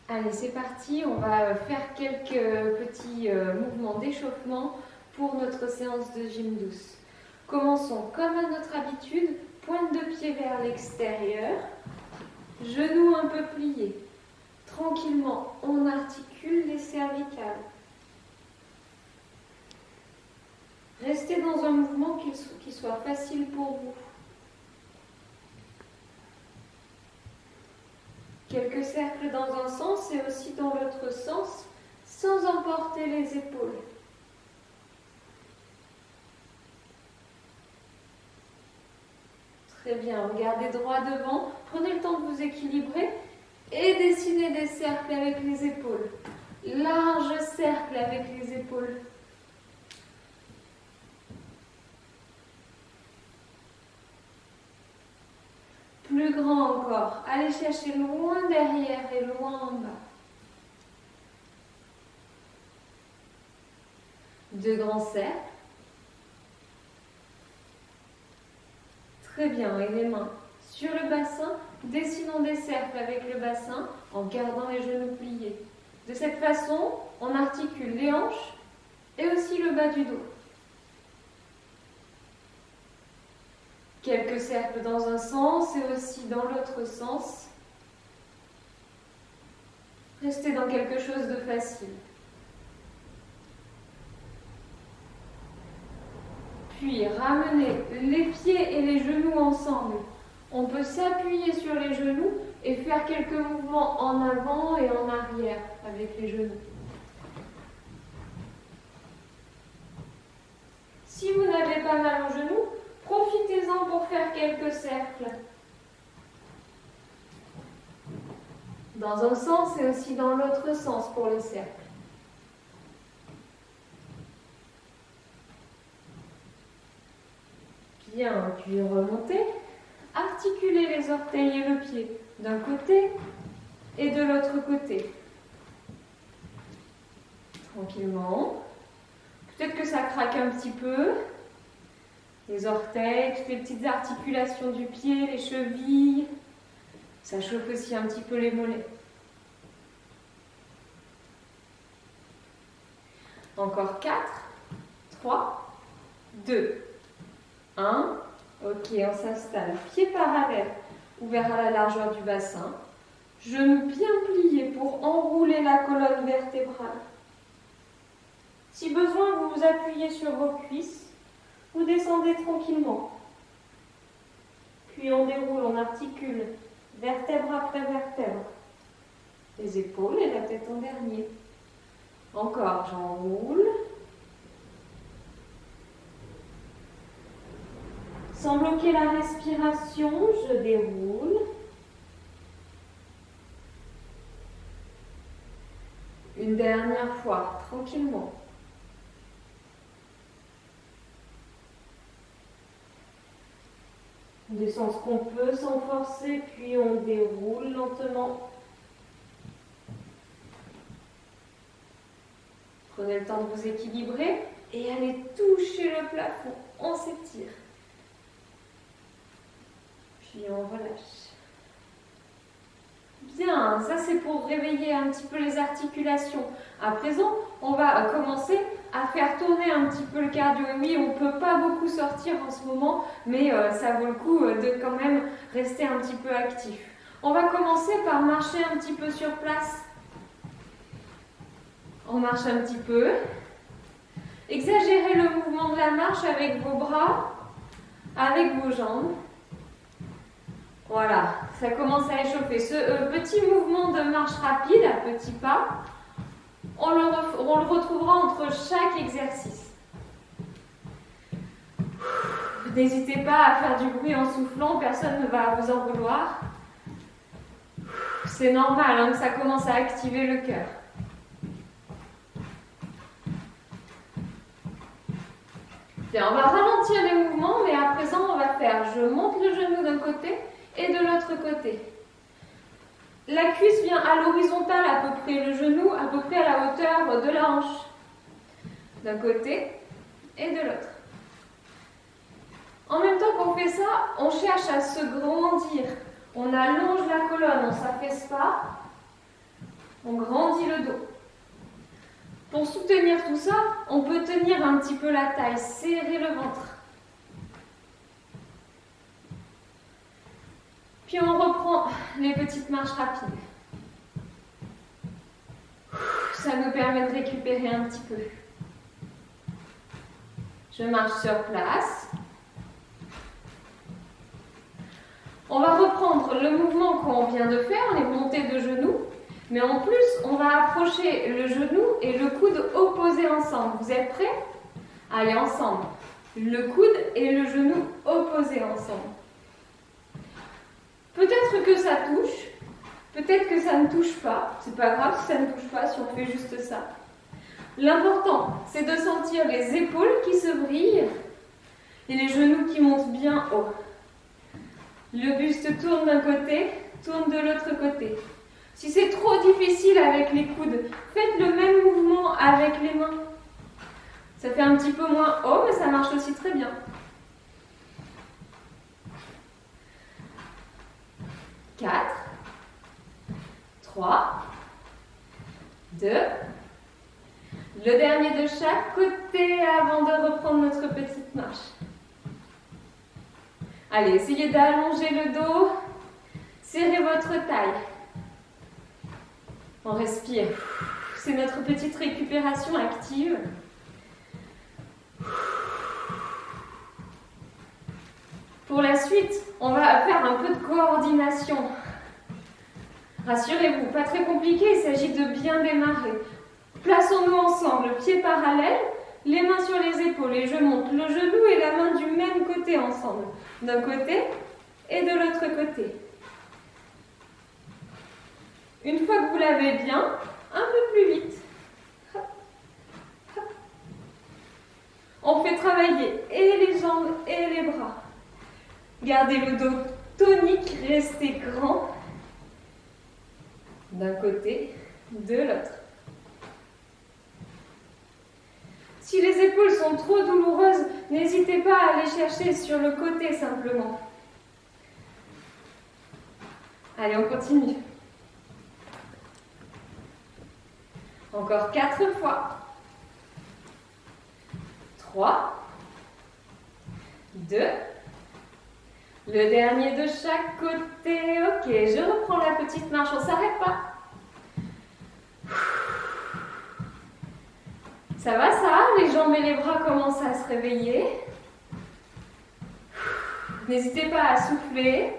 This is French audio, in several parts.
Allez, c'est parti, on va faire quelques petits mouvements d'échauffement pour notre séance de gym douce. Commençons comme à notre habitude, pointe de pied vers l'extérieur, genoux un peu pliés. Tranquillement, on articule les cervicales. Restez dans un mouvement qui soit facile pour vous. Quelques cercles dans un sens et aussi dans l'autre sens, sans emporter les épaules. Très bien, regardez droit devant, prenez le temps de vous équilibrer et dessinez des cercles avec les épaules. Large cercle avec les épaules. Plus grand encore. Allez chercher loin derrière et loin en bas. Deux grands cercles. Très bien. Et les mains sur le bassin. Dessinons des cercles avec le bassin en gardant les genoux pliés. De cette façon, on articule les hanches et aussi le bas du dos. Quelques cercles dans un sens et aussi dans l'autre sens. Restez dans quelque chose de facile. Puis ramenez les pieds et les genoux ensemble. On peut s'appuyer sur les genoux et faire quelques mouvements en avant et en arrière avec les genoux. Si vous n'avez pas mal aux genoux, profitez-en pour faire quelques cercles. Dans un sens et aussi dans l'autre sens pour les cercles. Bien, puis remontez. Articulez les orteils et le pied d'un côté et de l'autre côté. Tranquillement. Peut-être que ça craque un petit peu. Les orteils, toutes les petites articulations du pied, les chevilles. Ça chauffe aussi un petit peu les mollets. Encore 4, 3, 2, 1. Ok, on s'installe. Pieds parallèles, ouverts à la largeur du bassin. Genoux bien pliés pour enrouler la colonne vertébrale. Si besoin, vous vous appuyez sur vos cuisses. Vous descendez tranquillement. Puis on déroule, on articule vertèbre après vertèbre. Les épaules et la tête en dernier. Encore, j'enroule. Sans bloquer la respiration, je déroule. Une dernière fois, tranquillement. On descend ce qu'on peut sans forcer, puis on déroule lentement. Prenez le temps de vous équilibrer et allez toucher le plafond. On s'étire. Puis on relâche. Bien, ça c'est pour réveiller un petit peu les articulations. À présent, on va commencer à faire tourner un petit peu le cardio. Et oui, on ne peut pas beaucoup sortir en ce moment, mais ça vaut le coup de quand même rester un petit peu actif. On va commencer par marcher un petit peu sur place. On marche un petit peu. Exagérez le mouvement de la marche avec vos bras, avec vos jambes. Voilà, ça commence à échauffer. Ce petit mouvement de marche rapide, à petits pas, on le retrouvera entre chaque exercice. N'hésitez pas à faire du bruit en soufflant, personne ne va vous en vouloir. C'est normal que ça commence à activer le cœur. Bien, on va ralentir les mouvements, mais à présent on va faire, je monte le genou d'un côté et de l'autre côté. La cuisse vient à l'horizontale à peu près, le genou à peu près à la hauteur de la hanche. D'un côté et de l'autre. En même temps qu'on fait ça, on cherche à se grandir. On allonge la colonne, on ne s'affaisse pas. On grandit le dos. Pour soutenir tout ça, on peut tenir un petit peu la taille, serrer le ventre. Puis on reprend les petites marches rapides. Ça nous permet de récupérer un petit peu. Je marche sur place. On va reprendre le mouvement qu'on vient de faire, les montées de genoux. Mais en plus, on va approcher le genou et le coude opposés ensemble. Vous êtes prêts? Allez, ensemble. Le coude et le genou opposés ensemble. Peut-être que ça touche, peut-être que ça ne touche pas. C'est pas grave si ça ne touche pas, si on fait juste ça. L'important, c'est de sentir les épaules qui se brillent et les genoux qui montent bien haut. Le buste tourne d'un côté, tourne de l'autre côté. Si c'est trop difficile avec les coudes, faites le même mouvement avec les mains. Ça fait un petit peu moins haut, mais ça marche aussi très bien. 4, 3, 2. Le dernier de chaque côté avant de reprendre notre petite marche. Allez, essayez d'allonger le dos. Serrez votre taille. On respire. C'est notre petite récupération active. Pour la suite, on va faire un peu de coordination. Rassurez-vous, pas très compliqué, il s'agit de bien démarrer. Plaçons-nous ensemble, pieds parallèles, les mains sur les épaules et je monte le genou et la main du même côté ensemble. D'un côté et de l'autre côté. Une fois que vous l'avez bien, un peu plus vite. Hop, hop. On fait travailler et les jambes et les bras. Gardez le dos tonique, restez grand. D'un côté, de l'autre. Si les épaules sont trop douloureuses, n'hésitez pas à les chercher sur le côté simplement. Allez, on continue. Encore 4 fois. 3, 2, le dernier de chaque côté. Ok, je reprends la petite marche, on ne s'arrête pas. Ça va ça? Les jambes et les bras commencent à se réveiller. N'hésitez pas à souffler.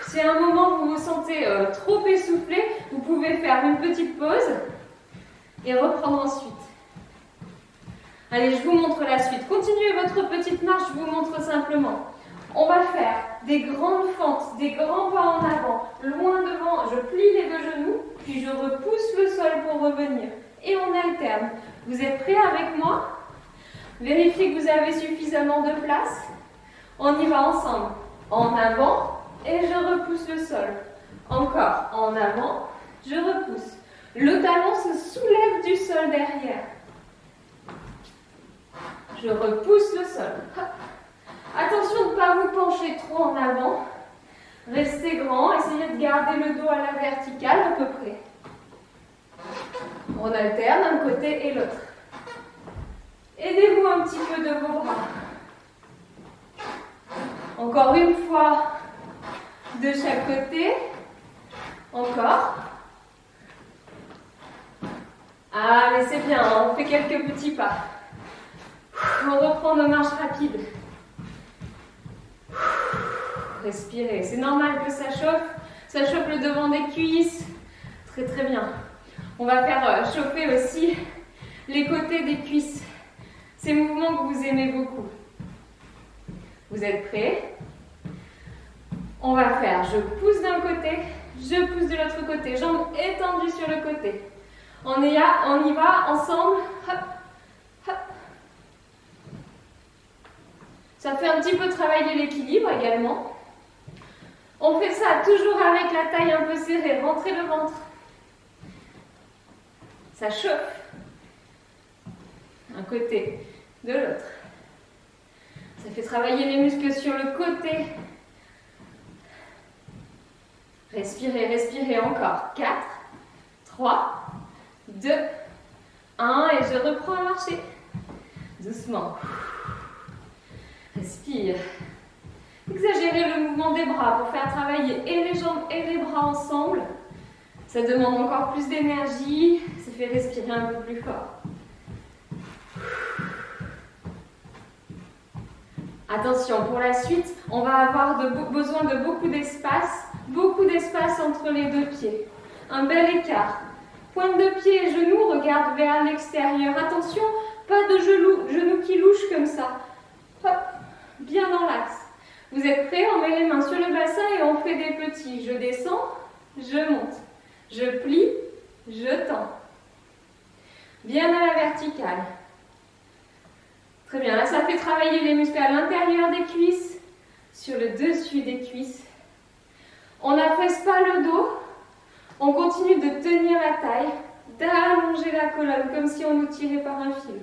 Si à un moment vous vous sentez trop essoufflé, vous pouvez faire une petite pause et reprendre ensuite. Allez, je vous montre la suite. Continuez votre petite marche, je vous montre simplement. On va faire des grandes fentes, des grands pas en avant, loin devant. Je plie les deux genoux, puis je repousse le sol pour revenir. Et on alterne. Vous êtes prêts avec moi? Vérifiez que vous avez suffisamment de place. On y va ensemble. En avant. Et je repousse le sol. Encore en avant, je repousse. Le talon se soulève du sol derrière. Je repousse le sol. Hop. Attention de ne pas vous pencher trop en avant. Restez grand, essayez de garder le dos à la verticale à peu près. On alterne un côté et l'autre. Aidez-vous un petit peu de vos bras. Encore une fois. De chaque côté. Encore. Allez, c'est bien, on fait quelques petits pas. On reprend nos marches rapides. Respirez. C'est normal que ça chauffe. Ça chauffe le devant des cuisses. Très très bien. On va faire chauffer aussi les côtés des cuisses. Ces mouvements que vous aimez beaucoup. Vous êtes prêts? On va faire, je pousse d'un côté, je pousse de l'autre côté, jambes étendues sur le côté. On y va ensemble. Hop, hop. Ça fait un petit peu travailler l'équilibre également. On fait ça toujours avec la taille un peu serrée, rentrez le ventre. Ça chauffe. Un côté, de l'autre. Ça fait travailler les muscles sur le côté. Respirez, respirez encore. 4, 3, 2, 1 et je reprends à marcher. Doucement. Respire. Exagérez le mouvement des bras pour faire travailler et les jambes et les bras ensemble. Ça demande encore plus d'énergie, ça fait respirer un peu plus fort. Attention, pour la suite, on va avoir besoin de beaucoup d'espace entre les deux pieds. Un bel écart. Pointe de pied et genoux regardent vers l'extérieur. Attention, pas de genoux qui louchent comme ça. Hop, bien dans l'axe. Vous êtes prêts? On met les mains sur le bassin et on fait des petits. Je descends, je monte. Je plie, je tends. Bien à la verticale. Très bien, là ça fait travailler les muscles à l'intérieur des cuisses, sur le dessus des cuisses. On n'affaisse pas le dos, on continue de tenir la taille, d'allonger la colonne comme si on nous tirait par un fil.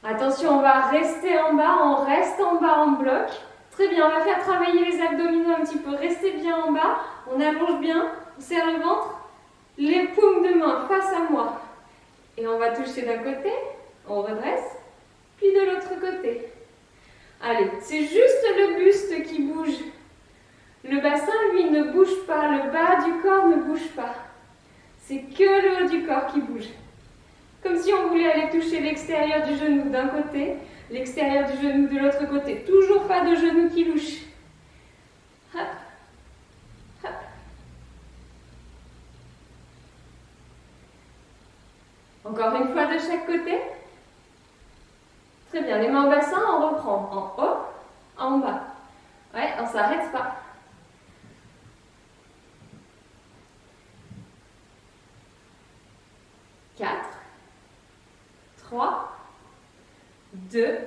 Attention, on va rester en bas, on reste en bas en bloc. Très bien, on va faire travailler les abdominaux un petit peu. Restez bien en bas, on allonge bien, on serre le ventre, les paumes de main face à moi. Et on va toucher d'un côté, on redresse, puis de l'autre côté. Allez, c'est juste le buste qui bouge. Le bassin, lui, ne bouge pas, le bas du corps ne bouge pas. C'est que le haut du corps qui bouge. Comme si on voulait aller toucher l'extérieur du genou d'un côté, l'extérieur du genou de l'autre côté. Toujours pas de genou qui louche. Hop, hop. Encore une fois de chaque côté. Très bien, les mains au bassin, on reprend en haut, en bas. Ouais, on ne s'arrête pas. Quatre, 3, 2,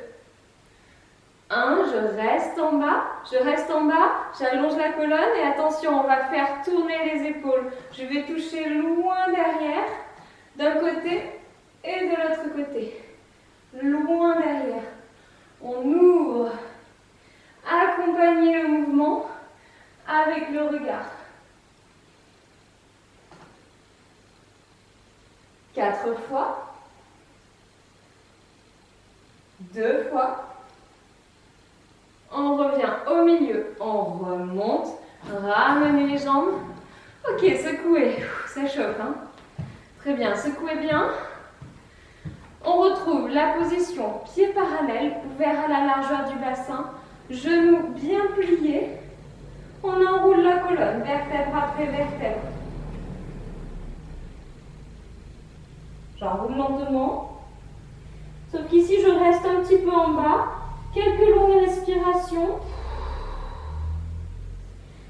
1, je reste en bas, j'allonge la colonne et attention, on va faire tourner les épaules. Je vais toucher loin derrière, d'un côté et de l'autre côté. Loin derrière. On ouvre. Accompagnez le mouvement avec le regard. 4 fois. 2 fois. On revient au milieu. On remonte. Ramenez les jambes. Ok, secouez. Ça chauffe, hein? Très bien, secouez bien. On retrouve la position pied parallèle, ouvert à la largeur du bassin, genoux bien pliés. On enroule la colonne, vertèbre après vertèbre. J'enroule lentement. Sauf qu'ici, je reste un petit peu en bas. Quelques longues respirations.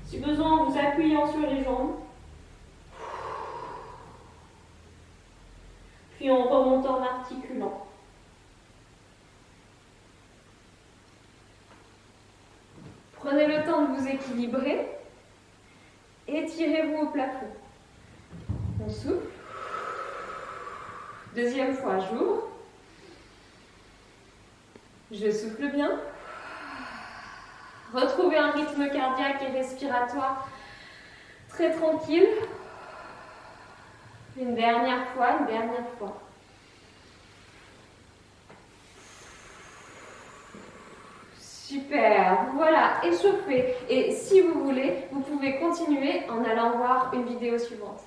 Si besoin, en vous appuyant sur les jambes. Puis on remonte en articulant. Prenez le temps de vous équilibrer. Étirez-vous au plafond. On souffle. Deuxième fois, j'ouvre. Je souffle bien. Retrouvez un rythme cardiaque et respiratoire très tranquille. Une dernière fois. Super, voilà, échauffé. Et si vous voulez, vous pouvez continuer en allant voir une vidéo suivante.